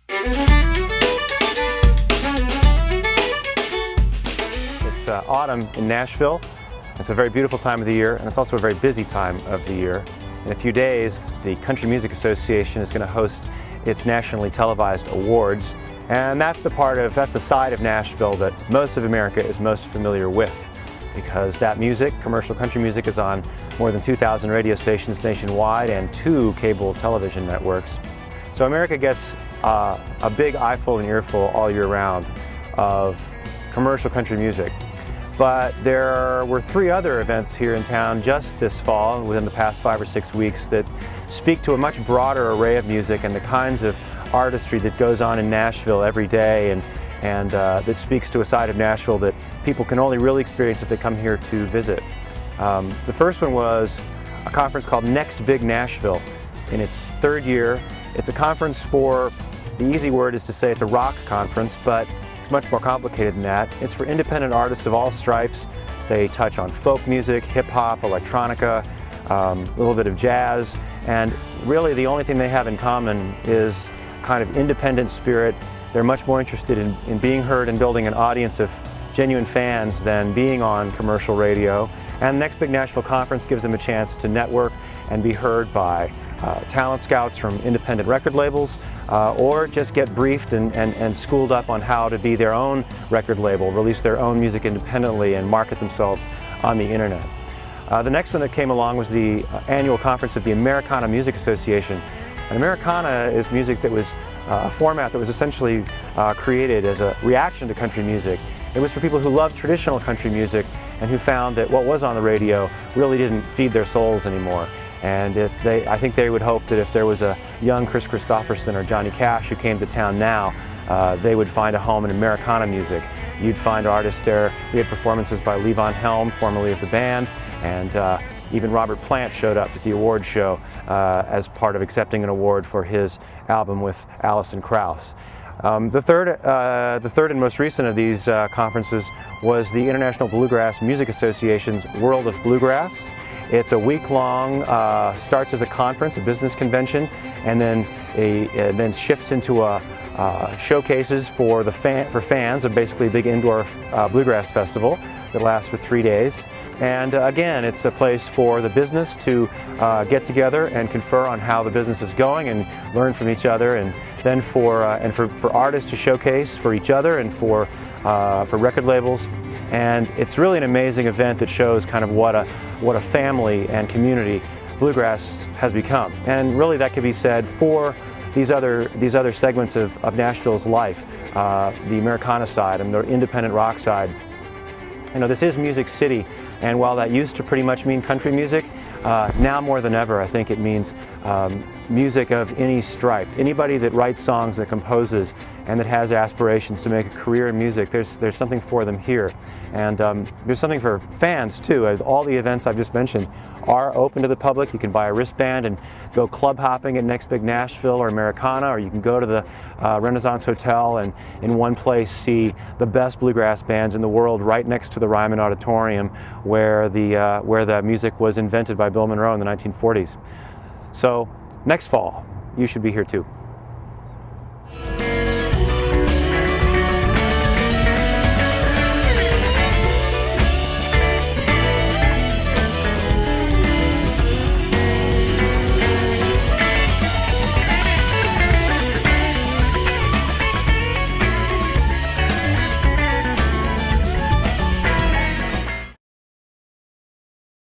It's autumn in Nashville. It's a very beautiful time of the year, and it's also a very busy time of the year. In a few days, the Country Music Association is going to host its nationally televised awards, and that's the side of Nashville that most of America is most familiar with, because that music, commercial country music, is on more than 2,000 radio stations nationwide and 2 cable television networks. So America gets a big eyeful and earful all year round of commercial country music. But there were 3 other events here in town just this fall, within the past 5 or 6 weeks, that speak to a much broader array of music and the kinds of artistry that goes on in Nashville every day, and that speaks to a side of Nashville that people can only really experience if they come here to visit. The first one was a conference called Next Big Nashville. In its 3rd year, it's a conference for, the easy word is to say it's a rock conference, but it's much more complicated than that. It's for independent artists of all stripes. They touch on folk music, hip-hop, electronica, a little bit of jazz, and really the only thing they have in common is kind of independent spirit. They're much more interested in being heard and building an audience of genuine fans than being on commercial radio. And Next Big Nashville Conference gives them a chance to network and be heard by talent scouts from independent record labels, or just get briefed and schooled up on how to be their own record label, release their own music independently, and market themselves on the internet. The next one that came along was the annual conference of the Americana Music Association. And Americana is music that was a format that was essentially created as a reaction to country music. It was for people who loved traditional country music and who found that what was on the radio really didn't feed their souls anymore. And I think they would hope that if there was a young Chris Christopherson or Johnny Cash who came to town now, they would find a home in Americana music. You'd find artists there. We had performances by Levon Helm, formerly of the band, and even Robert Plant showed up at the award show as part of accepting an award for his album with Alison Krauss. The third and most recent of these conferences was the International Bluegrass Music Association's World of Bluegrass. It's a week-long, starts as a conference, a business convention, and then shifts into showcases for fans of basically a big indoor bluegrass festival that lasts for 3 days. And again, it's a place for the business to get together and confer on how the business is going and learn from each other, and then for artists to showcase for each other and for record labels. And it's really an amazing event that shows kind of what a family and community bluegrass has become. And really that could be said for these other segments of Nashville's life, the Americana side and the independent rock side. You know, this is Music City, and while that used to pretty much mean country music, now more than ever I think it means music of any stripe. Anybody that writes songs, that composes, and that has aspirations to make a career in music, there's something for them here. And there's something for fans too. All the events I've just mentioned are open to the public. You can buy a wristband and go club hopping at Next Big Nashville or Americana, or you can go to the Renaissance Hotel and in one place see the best bluegrass bands in the world right next to the Ryman Auditorium where the music was invented by Bill Monroe in the 1940s. So next fall, you should be here too.